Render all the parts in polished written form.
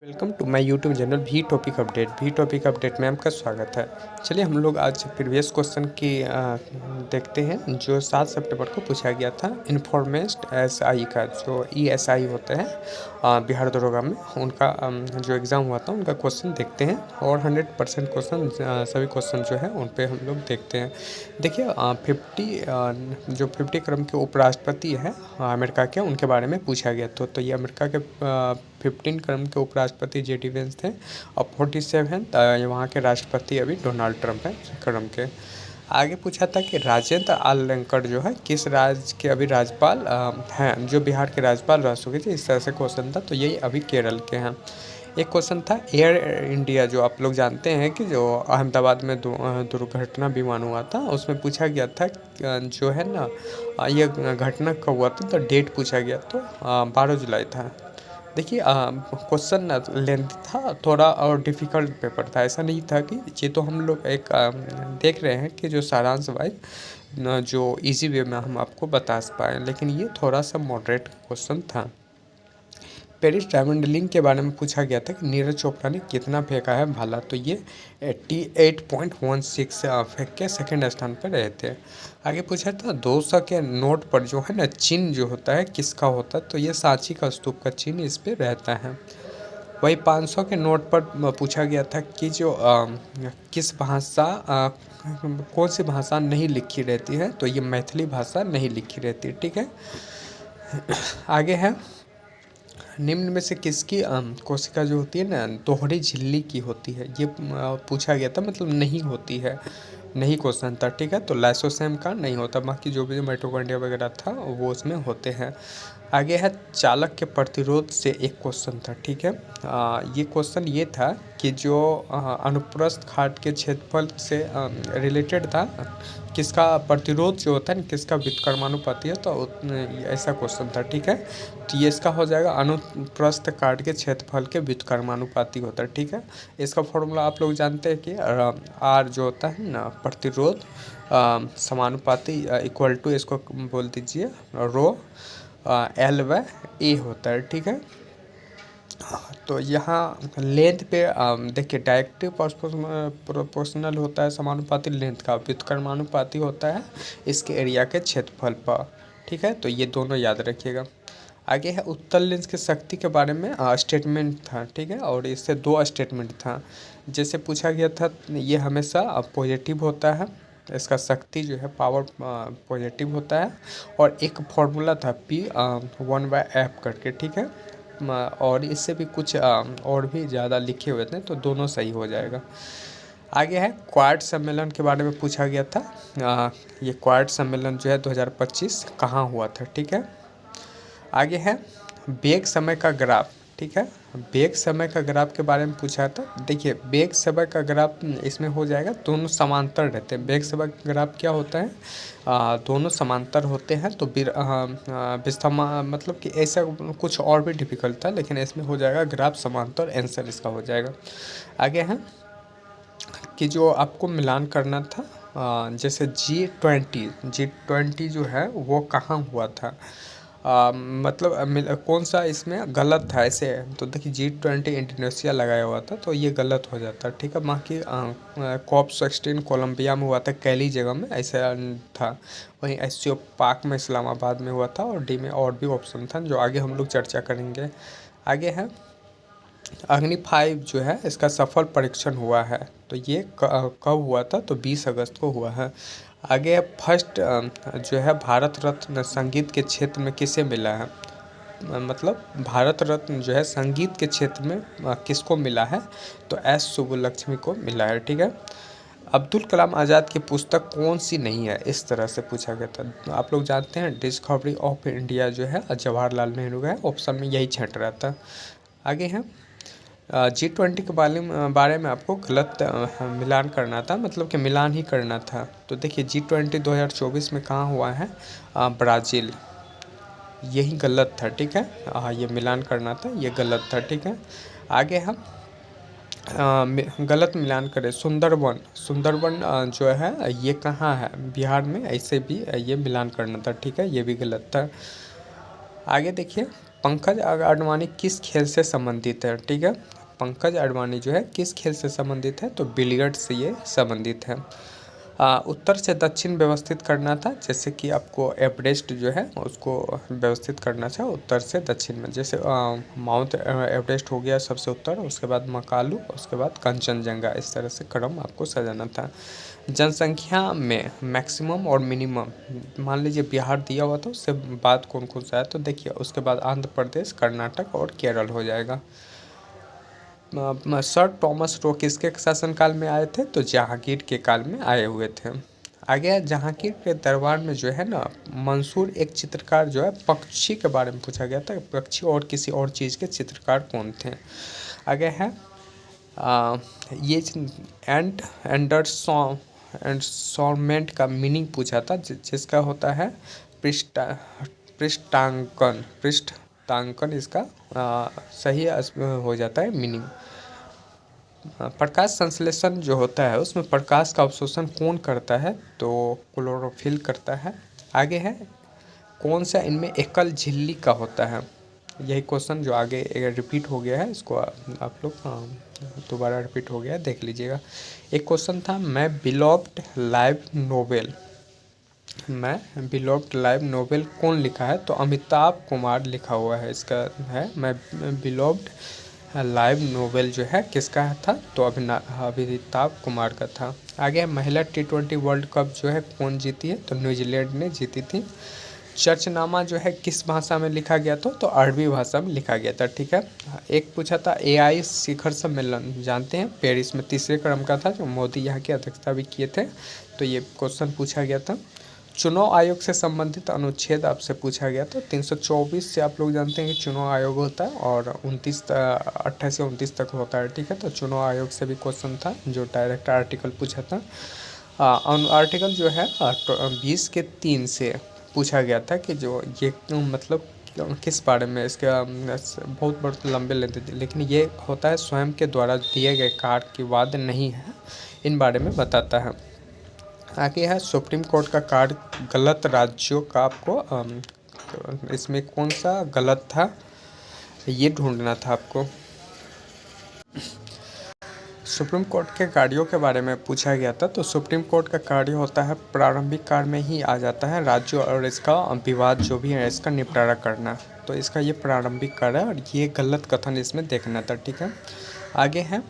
Welcome to my YouTube channel V topic update में आपका स्वागत है। चलिए हम लोग आज प्रीवियस क्वेश्चन की देखते हैं जो 7 सितंबर को पूछा गया था इन्फॉर्मेस्ट एसआई का जो ईएसआई होते हैं बिहार दरोगा में उनका जो एग्ज़ाम हुआ था उनका क्वेश्चन देखते हैं और 100% क्वेश्चन सभी क्वेश्चन जो है उन पे हम लोग देखते हैं। देखिए 50 क्रम के उपराष्ट्रपति हैं अमेरिका के, उनके बारे में पूछा गया तो ये अमेरिका के 15 क्रम के उपराष्ट्रपति जेडी वेंस थे और 47 वहाँ के राष्ट्रपति अभी डोनाल्ड ट्रंप हैं क्रम के। आगे पूछा था कि राजेंद्र आलंकर जो है किस राज्य के अभी राज्यपाल हैं, जो बिहार के राज्यपाल रह चुके थे, इस तरह से क्वेश्चन था। तो यही अभी केरल के हैं। एक क्वेश्चन था एयर इंडिया, जो आप लोग जानते हैं कि जो अहमदाबाद में दुर्घटना विमान हुआ था, उसमें पूछा गया था जो है ना ये घटना कब हुआ था, तो डेट पूछा गया तो 12 जुलाई था। देखिए क्वेश्चन लेंथ था थोड़ा और डिफ़िकल्ट पेपर था, ऐसा नहीं था कि ये तो हम लोग एक देख रहे हैं कि जो सारांश वाइज जो इजी वे में हम आपको बता पाएँ, लेकिन ये थोड़ा सा मॉडरेट क्वेश्चन था। पेरिस डायमंड लिंक के बारे में पूछा गया था कि नीरज चोपड़ा ने कितना फेंका है भाला, तो ये 88.16 फेंक के सेकेंड स्थान पर रहे थे। आगे पूछा था 200 के नोट पर जो है ना चिन्ह जो होता है किसका होता है, तो ये सांची का स्तूप का चिन्ह इस पर रहता है। वही 500 के नोट पर पूछा गया था कि जो किस भाषा कौन सी भाषा नहीं लिखी रहती है, तो ये मैथिली भाषा नहीं लिखी रहती। ठीक है, आगे है निम्न में से किसकी कोशिका जो होती है ना दोहरी झिल्ली की होती है, ये पूछा गया था, मतलब नहीं होती है, नहीं क्वेश्चन था। ठीक है, तो लाइसोसोम का नहीं होता, बाकी जो भी माइटोकॉन्ड्रिया वगैरह था वो उसमें होते हैं। आगे है चालक के प्रतिरोध से एक क्वेश्चन था। ठीक है, ये क्वेश्चन ये था कि जो अनुप्रस्थ काट के क्षेत्रफल से रिलेटेड था, किसका प्रतिरोध जो होता है ना किसका व्युत्क्रमानुपाती है, तो ऐसा क्वेश्चन था। ठीक है, तो ये इसका हो जाएगा अनुप्रस्थ काट के क्षेत्रफल के व्युत्क्रमानुपाती होता है। ठीक है, इसका फॉर्मूला आप लोग जानते हैं कि आर जो होता है ना प्रतिरोध समानुपाती इक्वल टू इसको बोल दीजिए रो L/A होता है। ठीक है, तो यहाँ लेंथ पे देखिए डायरेक्टिव प्रोपोर्शनल होता है समानुपाती, लेंथ का व्युत्क्रमानुपाती होता है इसके एरिया के क्षेत्रफल पर। ठीक है, तो ये दोनों याद रखिएगा। आगे है उत्तल लेंस की शक्ति के बारे में स्टेटमेंट था। ठीक है, और इससे 2 स्टेटमेंट था। जैसे पूछा गया था ये हमेशा पॉजिटिव होता है, इसका शक्ति जो है पावर पॉजिटिव होता है, और एक फॉर्मूला था P1/F करके। ठीक है, और इससे भी कुछ और भी ज़्यादा लिखे हुए थे, तो दोनों सही हो जाएगा। आगे है क्वाड सम्मेलन के बारे में पूछा गया था। ये क्वाड सम्मेलन जो है 2025 कहाँ हुआ था। ठीक है, आगे है वेग समय का ग्राफ। ठीक है, वेग समय का ग्राफ के बारे में पूछा था। देखिए वेग समय का ग्राफ इसमें हो जाएगा, दोनों समांतर रहते हैं। वेग समय का ग्राफ क्या होता है, दोनों समांतर होते हैं, तो विस्थमा मतलब कि ऐसा कुछ और भी डिफिकल्ट था, लेकिन इसमें हो जाएगा ग्राफ समांतर, आंसर इसका हो जाएगा। आगे है कि जो आपको मिलान करना था जैसे G20 जो है वो कहाँ हुआ था, मतलब कौन सा इसमें गलत था ऐसे, तो देखिए G20 इंडोनेशिया लगाया हुआ था, तो ये गलत हो जाता है। ठीक है, बाकी COP16 कोलंबिया में हुआ था, कैली जगह में ऐसा था। वहीं SCO पाक में इस्लामाबाद में हुआ था, और डी में और भी ऑप्शन था जो आगे हम लोग चर्चा करेंगे। आगे है अग्नि 5 जो है इसका सफल परीक्षण हुआ है, तो ये कब हुआ था, तो 20 अगस्त को हुआ है। आगे फर्स्ट जो है भारत रत्न संगीत के क्षेत्र में किसे मिला है, मतलब भारत रत्न जो है संगीत के क्षेत्र में किसको मिला है, तो एस सुब्बुलक्ष्मी को मिला है। ठीक है, अब्दुल कलाम आज़ाद की पुस्तक कौन सी नहीं है, इस तरह से पूछा गया था। आप लोग जानते हैं डिस्कवरी ऑफ इंडिया जो है जवाहरलाल नेहरू का है, ऑप्शन में यही छँट रहा था। आगे है G20 के बारे में आपको गलत मिलान करना था, मतलब कि मिलान ही करना था। तो देखिए G20 2024 में कहाँ हुआ है, ब्राज़ील, यही गलत था। ठीक है, ये मिलान करना था, ये गलत था। ठीक है, आगे हम गलत मिलान करें सुंदरबन जो है ये कहाँ है, बिहार में, ऐसे भी ये मिलान करना था। ठीक है, ये भी गलत था। आगे देखिए पंकज अडवाणी किस खेल से संबंधित है? ठीक है, पंकज अडवाणी जो है किस खेल से संबंधित है? तो बिलियर्ड से ये संबंधित है। उत्तर से दक्षिण व्यवस्थित करना था, जैसे कि आपको एवरेस्ट जो है उसको व्यवस्थित करना था उत्तर से दक्षिण में। जैसे माउंट एवरेस्ट हो गया सबसे उत्तर, उसके बाद मकालू, उसके बाद कंचनजंगा, इस तरह से क्रम आपको सजाना था। जनसंख्या में मैक्सिमम और मिनिमम, मान लीजिए बिहार दिया हुआ था, उससे बाद कौन कौन सा है? तो देखिए उसके बाद आंध्र प्रदेश, कर्नाटक और केरल हो जाएगा। सर टॉमस रो किसके शासनकाल में आए थे? तो जहांगीर के काल में आए हुए थे। आगे जहांगीर के दरबार में जो है ना, मंसूर एक चित्रकार जो है पक्षी के बारे में पूछा गया था, पक्षी और किसी और चीज़ के चित्रकार कौन थे? आगे है ये एंडरसॉनमेंट का मीनिंग पूछा था, जिसका होता है पृष्ठा पृष्ठांकन इसका सही हो जाता है मीनिंग। प्रकाश संश्लेषण जो होता है उसमें प्रकाश का अवशोषण कौन करता है? तो क्लोरोफिल करता है। आगे है कौन सा इनमें एकल झिल्ली का होता है? यही क्वेश्चन जो आगे रिपीट हो गया है, इसको आप लोग दोबारा रिपीट हो गया, देख लीजिएगा। एक क्वेश्चन था, मैं बिलोव्ड लाइव नोवेल कौन लिखा है? तो अमिताभ कुमार लिखा हुआ है, इसका है मैं बिलोव्ड लाइव नोवेल जो है किसका था? तो अमिताभ कुमार का था। आगे महिला T20 वर्ल्ड कप जो है कौन जीती है? तो न्यूजीलैंड ने जीती थी। चर्चनामा जो है किस भाषा में लिखा गया था? तो अरबी भाषा में लिखा गया था। ठीक है, एक पूछा था AI शिखर सम्मेलन जानते हैं पेरिस में तीसरे क्रम का था, जो मोदी यहाँ की अध्यक्षता भी किए थे, तो ये क्वेश्चन पूछा गया था। चुनाव आयोग से संबंधित अनुच्छेद आपसे पूछा गया था। 324 से आप लोग जानते हैं कि चुनाव आयोग होता है, और 28 से 29 तक होता है। ठीक है, तो चुनाव आयोग से भी क्वेश्चन था जो डायरेक्ट आर्टिकल पूछा था। आर्टिकल जो है 20 के 3 से पूछा गया था कि जो ये मतलब किस बारे में, इसका बहुत बहुत लंबे लेते थे, लेकिन ये होता है स्वयं के द्वारा दिए गए कार्य की वाद नहीं है, इन बारे में बताता है। आगे है सुप्रीम कोर्ट का कार्य गलत राज्यों का, आपको इसमें कौन सा गलत था ये ढूंढना था आपको। सुप्रीम कोर्ट के कार्यों के बारे में पूछा गया था। तो सुप्रीम कोर्ट का कार्य होता है प्रारंभिक कार्य में ही आ जाता है राज्यों और इसका विवाद जो भी है इसका निपटारा करना, तो इसका ये प्रारंभिक कार्य है और ये गलत कथन इसमें देखना था। ठीक है, आगे है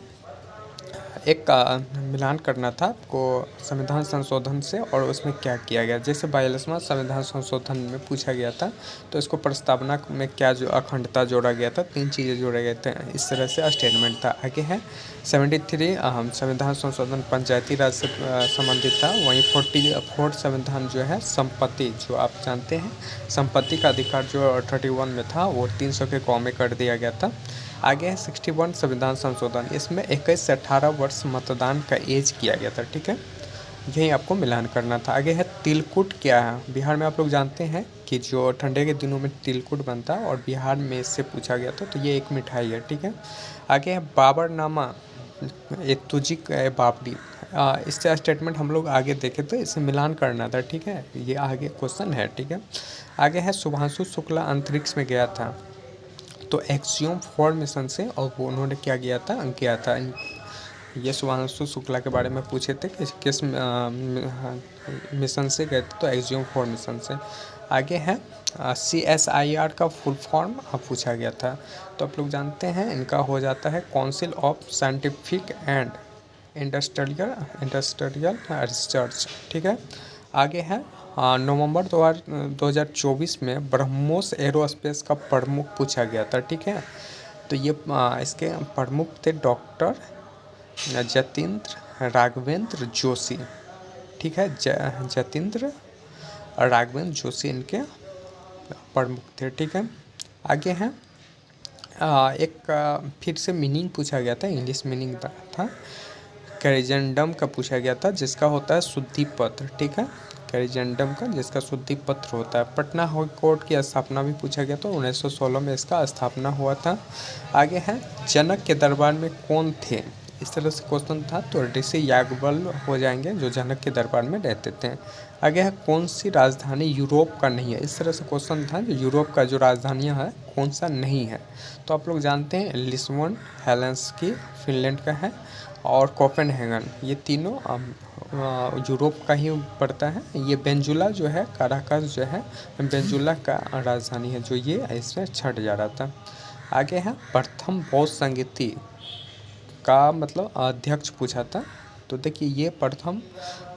एक मिलान करना था आपको संविधान संशोधन से और उसमें क्या किया गया। जैसे 42वां संविधान संशोधन में पूछा गया था, तो इसको प्रस्तावना में क्या जो अखंडता जोड़ा गया था, 3 चीज़ें जोड़े गए थे, इस तरह से स्टेटमेंट था। आगे है 73 संविधान संशोधन पंचायती राज से संबंधित था। वहीं 44 संविधान जो है संपत्ति, जो आप जानते हैं संपत्ति का अधिकार जो 31 में था वो 300 के कौ में कर दिया गया था। आगे है 61 संविधान संशोधन, इसमें 21 से 18 वर्ष मतदान का एज किया गया था। ठीक है, यही आपको मिलान करना था। आगे है तिलकुट क्या है? बिहार में आप लोग जानते हैं कि जो ठंडे के दिनों में तिलकुट बनता है और बिहार में इससे पूछा गया था, तो ये एक मिठाई है। ठीक है, आगे है बाबरनामा एक तुझी बाबरी, इससे स्टेटमेंट हम लोग आगे देखे तो इसे मिलान करना था। ठीक है, ये आगे क्वेश्चन है। ठीक है, आगे है शुभांशु शुक्ला अंतरिक्ष में गया था, तो एक्सियोम 4 मिशन से, और वो उन्होंने क्या किया था ये शुभांशु शुक्ला के बारे में पूछे थे कि किस मिशन से गए थे, तो एक्सियोम 4 मिशन से। आगे है CSIR का फुल फॉर्म पूछा गया था, तो आप लोग जानते हैं इनका हो जाता है council of scientific and industrial research. ठीक है, आगे है नवंबर 2024 में ब्रह्मोस एरोस्पेस का प्रमुख पूछा गया था। ठीक है, तो ये इसके प्रमुख थे डॉक्टर जतीन्द्र राघवेंद्र जोशी। ठीक है, जतीन्द्र राघवेंद्र जोशी इनके प्रमुख थे। ठीक है, आगे है एक फिर से मीनिंग पूछा गया था, इंग्लिश मीनिंग था कैरिजेंडम का पूछा गया था, जिसका होता है शुद्धि पत्र। ठीक है, कैरिजेंडम का जिसका शुद्धि पत्र होता है। पटना हाई कोर्ट की स्थापना भी पूछा गया था, 1916 में इसका स्थापना हुआ था। आगे है जनक के दरबार में कौन थे? इस तरह से क्वेश्चन था। तो ऋषि याज्ञवल्क्य हो जाएंगे जो जनक के दरबार में रहते थे। आगे है कौन सी राजधानी यूरोप का नहीं है, इस तरह से क्वेश्चन था जो यूरोप का जो राजधानियाँ है कौन सा नहीं है। तो आप लोग जानते हैं लिस्बन, हेलेंसिकी फिनलैंड का है, और कोपेनहेगन, ये तीनों यूरोप का ही पड़ता है। ये वेनेजुला जो है, काराकस जो है वेनेजुला का राजधानी है, जो ये इसमें छट जा रहा था। आगे है प्रथम बौद्ध संगीति का मतलब अध्यक्ष पूछा था। तो देखिए ये प्रथम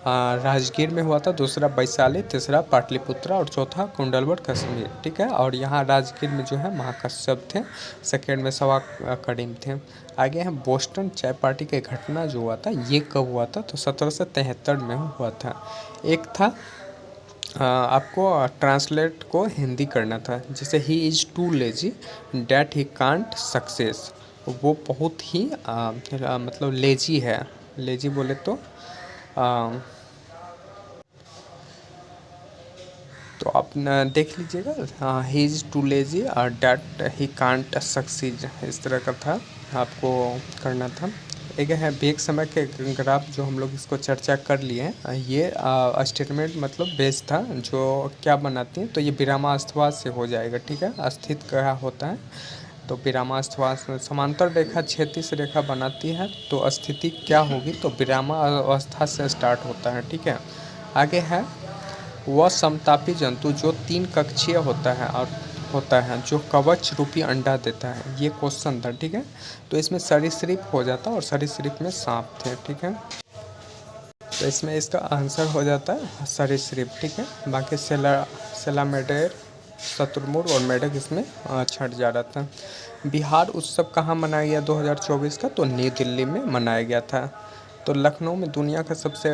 राजगीर में हुआ था, दूसरा वैशाली, तीसरा पाटलिपुत्रा और चौथा कुंडलवट कश्मीर। ठीक है, और यहाँ राजगीर में जो है महाकश्यप थे, सेकेंड में सवा करीम थे। आगे है बोस्टन चाय पार्टी की घटना जो हुआ था ये कब हुआ था, तो 1773 में हुआ था। एक था आपको ट्रांसलेट को हिंदी करना था, जैसे he is too lazy that he can't success, वो बहुत ही मतलब लेजी है। लेजी बोले तो आप देख लीजिएगा, ही इज़ टू लेजी और डैट ही कांट सक्सीड, इस तरह का था, आपको करना था। एक है वेग समय के ग्राफ, जो हम लोग इसको चर्चा कर लिए हैं। ये स्टेटमेंट मतलब बेस था जो क्या बनाती है, तो ये विरामास्थवा से हो जाएगा। ठीक है, स्थित क्या होता है, तो विरामास्थवा समांतर रेखा क्षैतिज रेखा बनाती है, तो स्थिति क्या होगी, तो विरामावस्था से स्टार्ट होता है। ठीक है, आगे है वह समतापी जंतु जो 3 कक्षीय होता है जो कवच रूपी अंडा देता है, ये क्वेश्चन था। ठीक है, तो इसमें सरीसृप हो जाता और सरीसृप में सांप थे। ठीक है, तो इसमें इसका आंसर हो जाता है सरीसृप। ठीक है, बाकी सेलामेडेर, शत्रुमुर्ग और मेढक इसमें छट जा रहा था। बिहार उत्सव कहाँ मनाया गया 2024 का, तो नई दिल्ली में मनाया गया था। तो लखनऊ में दुनिया का सबसे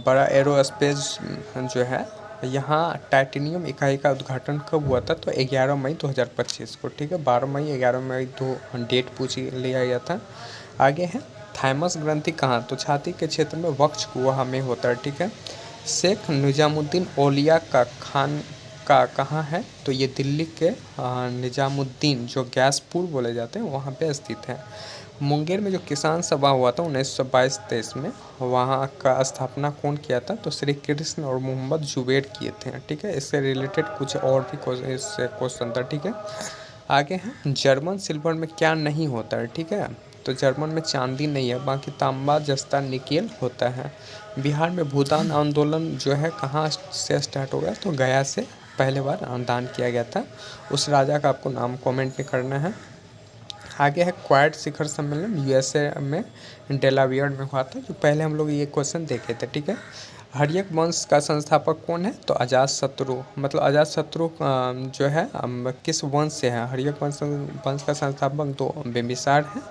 बड़ा एरोस्पेस जो है, यहाँ टाइटेनियम इकाई का उद्घाटन कब हुआ था, तो 11 मई 2025 को। ठीक है, 12 मई 11 मई दो डेट पूछ लिया गया था। आगे है थाइमस ग्रंथि कहाँ, तो छाती के क्षेत्र में वक्ष गुहा में होता है। ठीक है, शेख निजामुद्दीन औलिया का खान का कहाँ है, तो ये दिल्ली के निजामुद्दीन जो गैसपुर बोले जाते हैं वहाँ पे स्थित है। मुंगेर में जो किसान सभा हुआ था 1922-23 में, वहाँ का स्थापना कौन किया था, तो श्री कृष्ण और मोहम्मद जुबैर किए थे। ठीक है, इससे रिलेटेड कुछ और भी क्वेश्चन था। ठीक है, आगे है जर्मन सिल्वर में क्या नहीं होता है। ठीक है, तो जर्मन में चांदी नहीं है, बाकी तांबा, जस्ता, निकेल होता है। बिहार में भूदान आंदोलन जो है कहाँ से स्टार्ट हो गया, तो गया से पहले बार दान किया गया था। उस राजा का आपको नाम कमेंट में करना है। आगे है क्वाड शिखर सम्मेलन यूएसए में डेलावेयर में हुआ था, जो पहले हम लोग ये क्वेश्चन देखे थे। ठीक है, हर्यक वंश का संस्थापक कौन है, तो अजातशत्रु, मतलब अजातशत्रु जो है किस वंश से है। हर्यक वंश का संस्थापक तो बिंबिसार है,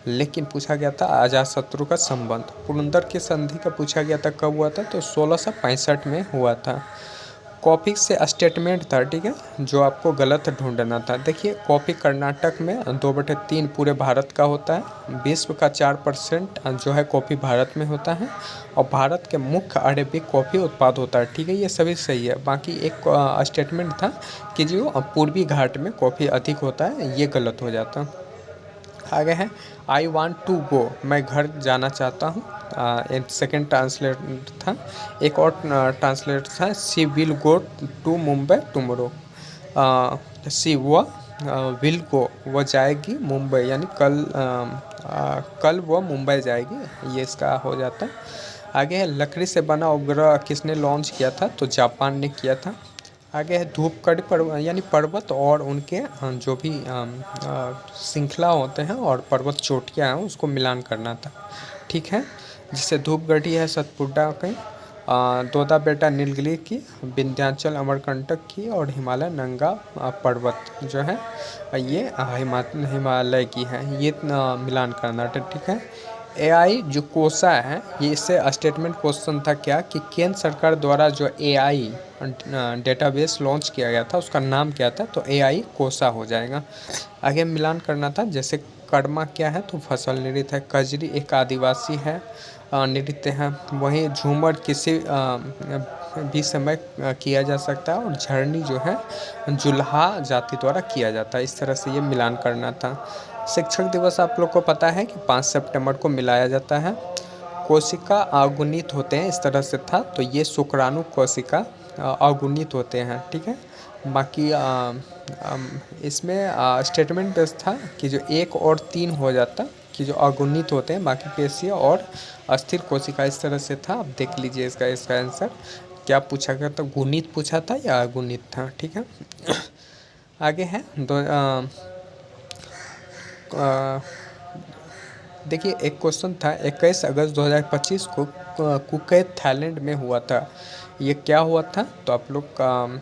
लेकिन पूछा गया था अजातशत्रु का संबंध। पुरंदर की संधि का पूछा गया था कब हुआ था, तो 1665 में हुआ था। कॉफी से स्टेटमेंट था। ठीक है, जो आपको गलत ढूंढना था। देखिए कॉफी कर्नाटक में 2/3 पूरे भारत का होता है, विश्व का 4% जो है कॉफ़ी भारत में होता है, और भारत के मुख्य अरेबिक कॉफ़ी उत्पाद होता है। ठीक है, ये सभी सही है। बाकी एक स्टेटमेंट था कि जो पूर्वी घाट में कॉफ़ी अधिक होता है, ये गलत हो जाता। आगे है आई वॉन्ट टू गो, मैं घर जाना चाहता हूँ, एक सेकेंड ट्रांसलेट था। एक और ट्रांसलेट था she will go to Mumbai tomorrow, she वो विल गो, वो जाएगी मुंबई, यानी कल वो मुंबई जाएगी, ये इसका हो जाता है। आगे है लकड़ी से बना उपग्रह किसने लॉन्च किया था, तो जापान ने किया था। आगे है धूपगढ़ पर्वत, यानी पर्वत और उनके जो भी श्रृंखला होते हैं और पर्वत चोटियाँ हैं उसको मिलान करना था। ठीक है, जिससे धूपगढ़ी है सतपुड़ा की, दोदा बेटा नीलगिरी की, विंध्याचल अमरकंटक की, और हिमालय नंगा पर्वत जो है ये हिमालय की है, ये मिलान करना था। ठीक है, एआई जो कोसा है, ये इससे स्टेटमेंट क्वेश्चन था क्या कि केंद्र सरकार द्वारा जो एआई डेटाबेस लॉन्च किया गया था उसका नाम क्या था, तो एआई कोसा हो जाएगा। आगे मिलान करना था, जैसे कर्मा क्या है, तो फसल नृत्य है। कजरी एक आदिवासी है नृत्य है। वहीं झूमर किसी भी समय किया जा सकता है, और झरनी जो है जुल्हा जाति द्वारा किया जाता है। इस तरह से ये मिलान करना था। शिक्षक दिवस आप लोग को पता है कि 5 सितंबर को मिलाया जाता है। कोशिका अगुणित होते हैं, इस तरह से था, तो ये शुक्राणु कोशिका अगुणित होते हैं, ठीक है। बाकी इसमें स्टेटमेंट बेस था कि जो 1 और 3 हो जाता, कि जो अगुणित होते हैं, बाकी पेशीय और अस्थिर कोशिका, इस तरह से था। आप देख लीजिए इसका आंसर क्या पूछा गया था, गुणित पूछा था या अगुणित था, ठीक है। आगे है देखिए एक क्वेश्चन था, 21 अगस्त 2025 को कुवैत थाईलैंड में हुआ था, ये क्या हुआ था? तो आप लोग का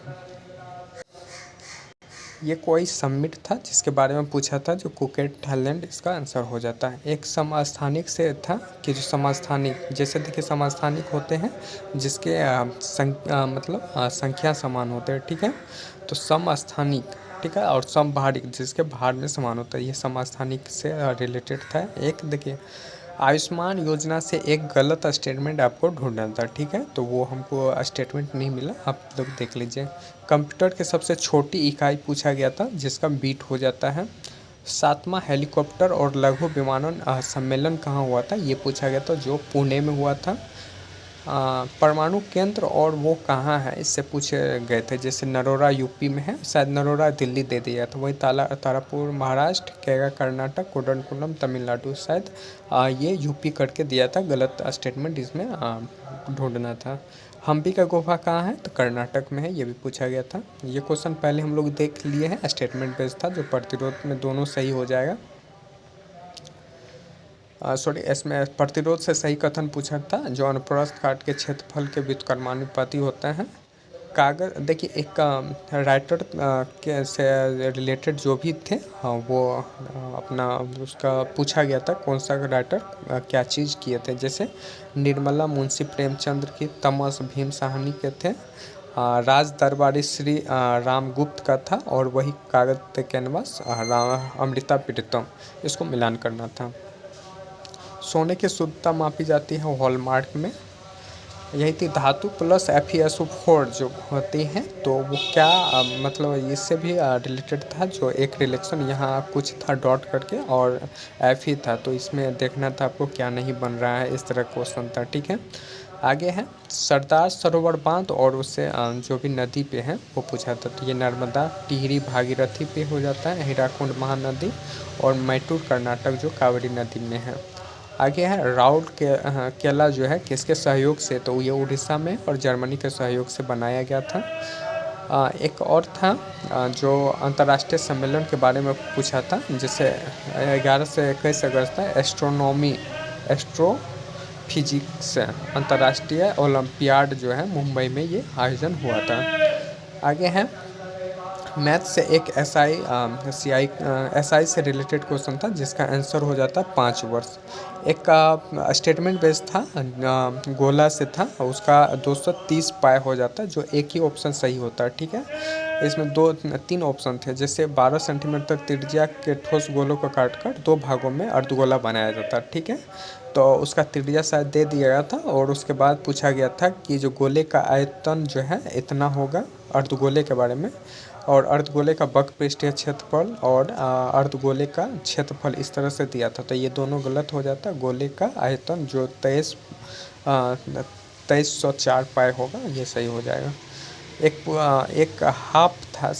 ये कोई समिट था जिसके बारे में पूछा था, जो कुवैत थाईलैंड इसका आंसर हो जाता है। एक समस्थानिक से था कि जो समस्थानिक, जैसे देखिए समस्थानिक होते हैं जिसके मतलब संख्या समान होते हैं, ठीक है। तो समस्थानिक, ठीक है, और समभारिक जिसके भार में समान होता है, ये समस्थानिक से रिलेटेड था। एक देखिए आयुष्मान योजना से एक गलत स्टेटमेंट आपको ढूंढना था, ठीक है, तो वो हमको स्टेटमेंट नहीं मिला, आप लोग देख लीजिए। कंप्यूटर की सबसे छोटी इकाई पूछा गया था जिसका बीट हो जाता है। 7वां हेलीकॉप्टर और लघु विमानन सम्मेलन कहाँ हुआ था, ये पूछा गया था, जो पुणे में हुआ था। परमाणु केंद्र और वो कहाँ है, इससे पूछे गए थे, जैसे नरोरा यूपी में है, शायद नरोरा दिल्ली दे दिया था, वही तारापुर महाराष्ट्र, कैगा कर्नाटक, कुडनकुलम तमिलनाडु, शायद ये यूपी करके दिया था, गलत स्टेटमेंट इसमें ढूंढना था। हम्पी का गुफा कहाँ है, तो कर्नाटक में है, ये भी पूछा गया था। ये क्वेश्चन पहले हम लोग देख लिए हैं, स्टेटमेंट बेस्ड था, जो प्रतिरोध में दोनों सही हो जाएगा। सॉरी, इसमें प्रतिरोध से सही कथन पूछा था, जो अनुप्रस्थ काट के क्षेत्रफल के व्युत्क्रमानुपाती होते हैं। कागज देखिए एक राइटर के से रिलेटेड जो भी थे, हाँ वो अपना उसका पूछा गया था कौन सा राइटर क्या चीज़ किए थे, जैसे निर्मला मुंशी प्रेमचंद्र की तमस भीम साहनी के थे। राज दरबारी श्री रामगुप्त का था, और वही कागज पे कैनवास अमृता प्रीतम, इसको मिलान करना था। सोने की शुद्धता मापी जाती है हॉलमार्क में, यही थी। धातु प्लस FeSO4 जो होती हैं, तो वो क्या मतलब इससे भी रिलेटेड था, जो एक रिलेक्शन यहाँ कुछ था डॉट करके और Fe था, तो इसमें देखना था आपको क्या नहीं बन रहा है, इस तरह क्वेश्चन था, ठीक है। आगे है सरदार सरोवर बांध और उससे जो भी नदी पे है वो पूछा था, तो ये नर्मदा, टिहरी भागीरथी पे हो जाता है, हीराकुंड महानदी, और मैटूर कर्नाटक जो कावेरी नदी में है। आगे है राउल केला जो है किसके सहयोग से, तो ये उड़ीसा में और जर्मनी के सहयोग से बनाया गया था। एक और था जो अंतर्राष्ट्रीय सम्मेलन के बारे में पूछा था, जिसे 11 से 21 अगस्त था, एस्ट्रोफिजिक्स अंतर्राष्ट्रीय ओलंपियाड जो है मुंबई में ये आयोजन हुआ था। आगे है मैथ से एक SI से रिलेटेड क्वेश्चन था, जिसका आंसर हो जाता 5 वर्ष। एक स्टेटमेंट बेस्ड था, गोला से था, उसका 230 पाए हो जाता, जो एक ही ऑप्शन सही होता है, ठीक है। इसमें 3 ऑप्शन थे, जैसे 12 सेंटीमीटर त्रिज्या के ठोस गोलों को काटकर 2 भागों में अर्धगोला बनाया जाता, ठीक है। तो उसका त्रिज्या शायद दे दिया गया था, और उसके बाद पूछा गया था कि जो गोले का आयतन जो है इतना होगा, अर्धगोले के बारे में, और अर्धगोले का वक्र पृष्ठीय क्षेत्रफल और अर्धगोले का क्षेत्रफल इस तरह से दिया था, तो ये दोनों गलत हो जाता। गोले का आयतन जो 2304 पाए होगा, ये सही हो जाएगा। एक हाफ था,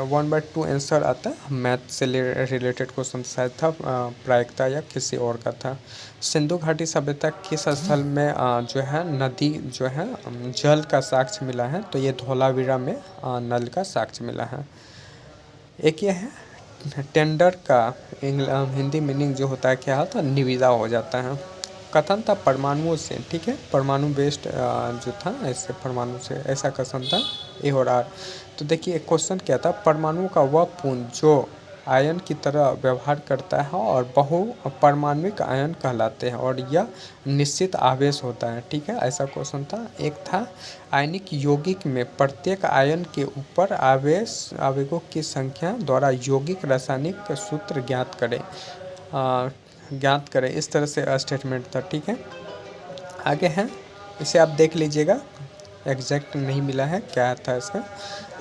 1/2 आंसर आता है, मैथ से रिलेटेड क्वेश्चन शायद था, प्रायिकता या किसी और का था। सिंधु घाटी सभ्यता किस स्थल में जो है नदी जो है जल का साक्ष्य मिला है, तो ये धोलावीरा में नल का साक्ष्य मिला है। एक ये है टेंडर का हिंदी मीनिंग जो होता है क्या होता है, निविदा हो जाता है। कथन था परमाणुओं से, ठीक है, परमाणु बेस्ड जो था, ऐसे परमाणु से ऐसा कथन था, ए और आर। तो देखिए क्वेश्चन क्या था, परमाणु का वह पुंज जो आयन की तरह व्यवहार करता है और बहु परमाणुक आयन कहलाते हैं, और यह निश्चित आवेश होता है, ठीक है, ऐसा क्वेश्चन था। एक था आयनिक यौगिक में प्रत्येक आयन के ऊपर आवेगों की संख्या द्वारा यौगिक रासायनिक सूत्र ज्ञात करें, इस तरह से स्टेटमेंट था, ठीक है। आगे है, इसे आप देख लीजिएगा, एग्जैक्ट नहीं मिला है क्या था इसका।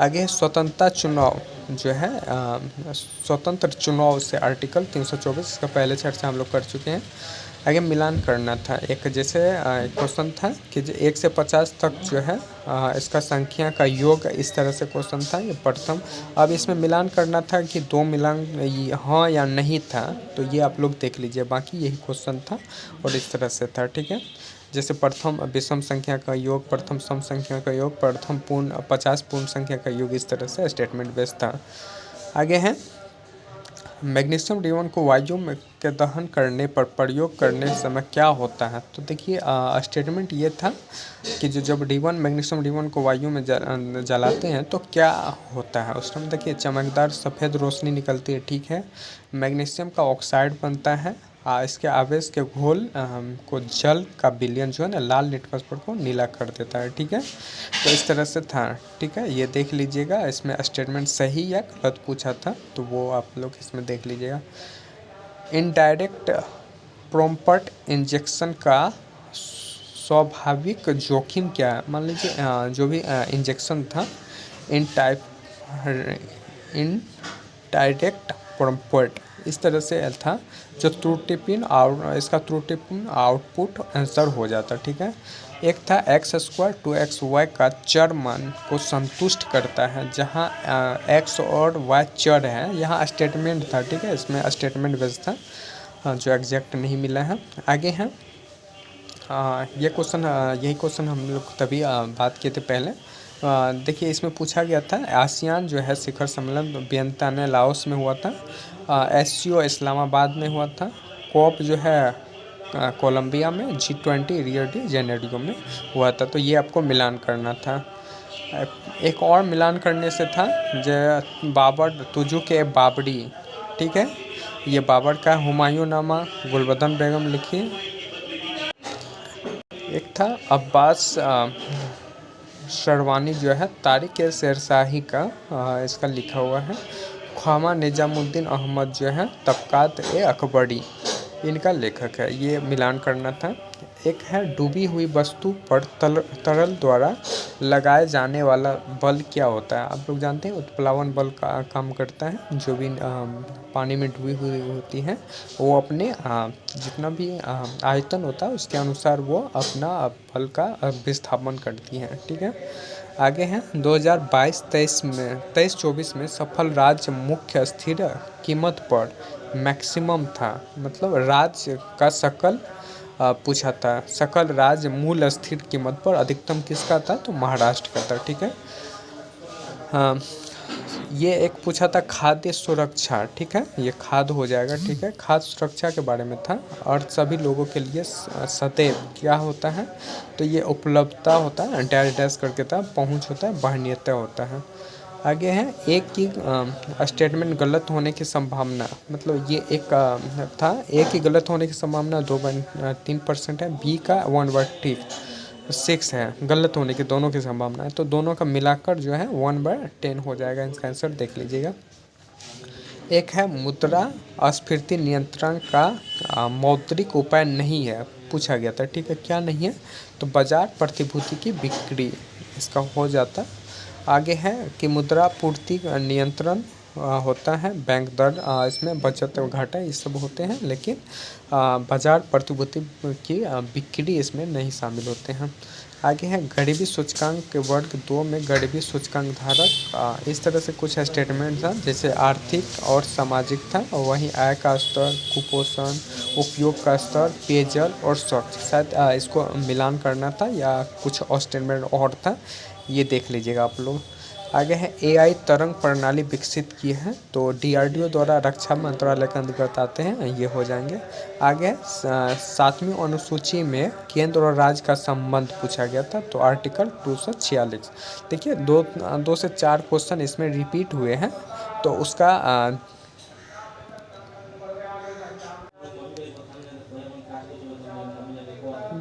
आगे है स्वतंत्रता चुनाव जो है स्वतंत्र चुनाव से आर्टिकल 324, इसका पहले चर्चा हम लोग कर चुके हैं। आगे मिलान करना था। एक जैसे क्वेश्चन था कि 1 से 50 तक जो है इसका संख्या का योग, इस तरह से क्वेश्चन था ये प्रथम। अब इसमें मिलान करना था कि 2 मिलान हाँ या नहीं था, तो ये आप लोग देख लीजिए, बाकी यही क्वेश्चन था और इस तरह से था, ठीक है। जैसे प्रथम विषम संख्या का योग, प्रथम सम संख्या का योग, प्रथम पूर्ण 50 पूर्ण संख्या का योग, इस तरह से स्टेटमेंट बेस्ड था। आगे है मैग्नीशियम D1 को वायु में के दहन करने पर प्रयोग करने समय क्या होता है। तो देखिए स्टेटमेंट ये था कि जब D1 मैग्नीशियम D1 को वायु में जलाते हैं तो क्या होता है। उस टाइम देखिए चमकदार सफ़ेद रोशनी निकलती है, ठीक है। मैग्नीशियम का ऑक्साइड बनता है, इसके आवेश के घोल को जल का विलयन जो है ना लाल निटफास्फोर को नीला कर देता है, ठीक है। तो इस तरह से था, ठीक है। ये देख लीजिएगा, इसमें स्टेटमेंट सही या गलत पूछा था तो वो आप लोग इसमें देख लीजिएगा। इनडायरेक्ट प्रॉम्प्ट इंजेक्शन का स्वाभाविक जोखिम क्या है। मान लीजिए जो भी इंजेक्शन था इनडायरेक्ट प्रॉम्प्ट, इस तरह से था, जो त्रुटिपूर्ण इसका त्रुटिपूर्ण आउटपुट आंसर हो जाता, ठीक है। एक था x² 2xy का चर मान को संतुष्ट करता है, जहां x और y चर है। यहाँ स्टेटमेंट था, ठीक है, इसमें स्टेटमेंट बेस्ड था जो एग्जैक्ट नहीं मिला है। आगे है ये क्वेश्चन, यही क्वेश्चन हम लोग तभी बात किए थे पहले। देखिए इसमें पूछा गया था आसियान जो है शिखर सम्मेलन वियतनाम ने लाओस में हुआ था, SCO इस्लामाबाद में हुआ था, COP जो है कोलंबिया में, G20 रियो डी जेनेरियो में हुआ था। तो ये आपको मिलान करना था। एक और मिलान करने से था जो बाबर तुजू के बाबरी, ठीक है, ये बाबर का हुमायूं नामा, गुलबदन बेगम लिखी। एक था अब्बास शरवानी जो है तारिक शेरशाही का इसका लिखा हुआ है। ख्वामा निजामुद्दीन अहमद जो है तबकात ए अकबरी, इनका लेखक है। ये मिलान करना था। एक है डूबी हुई वस्तु पर तरल द्वारा लगाए जाने वाला बल क्या होता है। आप लोग जानते हैं उत्प्लावन बल का काम करता है। जो भी पानी में डूबी हुई होती है वो अपने जितना भी आयतन होता है उसके अनुसार वो अपना बल का विस्थापन करती हैं, ठीक है। आगे हैं 2022-23 में 23-24 में सफल राज्य मुख्य स्थिर कीमत पर मैक्सिमम था, मतलब राज्य का सकल पूछा था, सकल राज्य मूल स्थिर कीमत पर अधिकतम किसका था, तो महाराष्ट्र का था, ठीक है। हाँ, ये एक पूछा था खाद्य सुरक्षा, ठीक है, ये खाद्य हो जाएगा, ठीक है। खाद्य सुरक्षा के बारे में था और सभी लोगों के लिए सदैव क्या होता है, तो ये उपलब्धता होता है, डैश करके था, पहुंच होता है, वहनीयता होता है। आगे है एक की स्टेटमेंट गलत होने की संभावना, मतलब ये एक था, एक की गलत होने की संभावना 2.3% है, बी का 1/6 है गलत होने की, दोनों की संभावना है, तो दोनों का मिलाकर जो है 1/10 हो जाएगा। इसका आंसर देख लीजिएगा। एक है मुद्रा अस्फीति नियंत्रण का मौद्रिक उपाय नहीं है, पूछा गया था, ठीक है, क्या नहीं है, तो बाजार प्रतिभूति की बिक्री, इसका हो जाता। आगे है कि मुद्रा पूर्ति नियंत्रण होता है, बैंक दर, इसमें बचत और घाटा ये सब होते हैं, लेकिन बाजार प्रतिभूति की बिक्री इसमें नहीं शामिल होते हैं। आगे है गरीबी सूचकांक के वर्ग 2 में गरीबी सूचकांक धारक, इस तरह से कुछ स्टेटमेंट था, जैसे आर्थिक और सामाजिक था, और वहीं आय का स्तर, कुपोषण, उपयोग का स्तर, पेयजल और स्वच्छ, शायद इसको मिलान करना था या कुछ और स्टेटमेंट और था, ये देख लीजिएगा आप लोग। आगे है AI तरंग प्रणाली विकसित की है, तो DRDO द्वारा रक्षा मंत्रालय के अंतर्गत आते हैं, ये हो जाएंगे। आगे 7वीं अनुसूची में केंद्र और राज्य का संबंध पूछा गया था, तो आर्टिकल 246। देखिए 2 से 4 क्वेश्चन इसमें रिपीट हुए हैं, तो उसका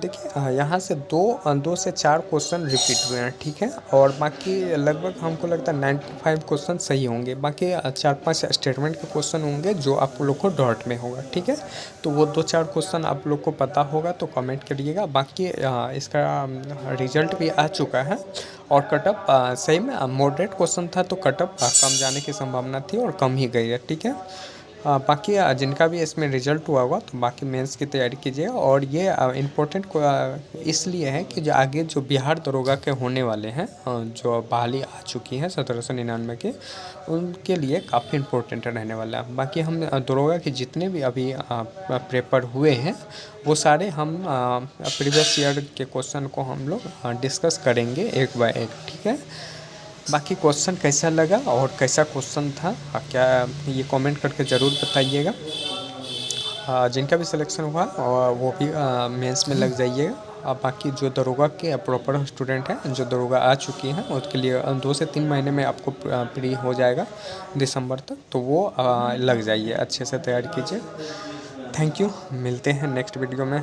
देखिए यहाँ से दो से चार क्वेश्चन रिपीट हुए हैं, ठीक है, और बाकी लगभग हमको लगता है 95 क्वेश्चन सही होंगे। बाकी 4-5 स्टेटमेंट के क्वेश्चन होंगे जो आप लोग को डॉट में होगा, ठीक है। तो वो 2-4 क्वेश्चन आप लोग को पता होगा तो कमेंट करिएगा। बाकी इसका रिजल्ट भी आ चुका है और कटअप सही में मॉडरेट क्वेश्चन था तो कटअप कम जाने की संभावना थी और कम ही गई है, ठीक है। बाकी जिनका भी इसमें रिजल्ट हुआ होगा तो बाकी मेंस की तैयारी कीजिए। और ये इम्पोर्टेंट इसलिए है कि जो आगे जो बिहार दरोगा के होने वाले हैं जो बहाली आ चुकी है 1799 के, उनके लिए काफ़ी इम्पोर्टेंट रहने वाला है। बाकी हम दरोगा के जितने भी अभी पेपर हुए हैं वो सारे हम प्रीवियस ईयर के क्वेश्चन को हम लोग डिस्कस करेंगे एक बाय एक, ठीक है। बाकी क्वेश्चन कैसा लगा और कैसा क्वेश्चन था क्या, ये कमेंट करके ज़रूर बताइएगा। जिनका भी सिलेक्शन हुआ वो भी मेंस में लग जाइएगा। बाकी जो दरोगा के प्रॉपर स्टूडेंट हैं जो दरोगा आ चुकी हैं उसके लिए 2 से 3 महीने में आपको प्री हो जाएगा दिसंबर तक, तो वो लग जाइए, अच्छे से तैयारी कीजिए। थैंक यू, मिलते हैं नेक्स्ट वीडियो में।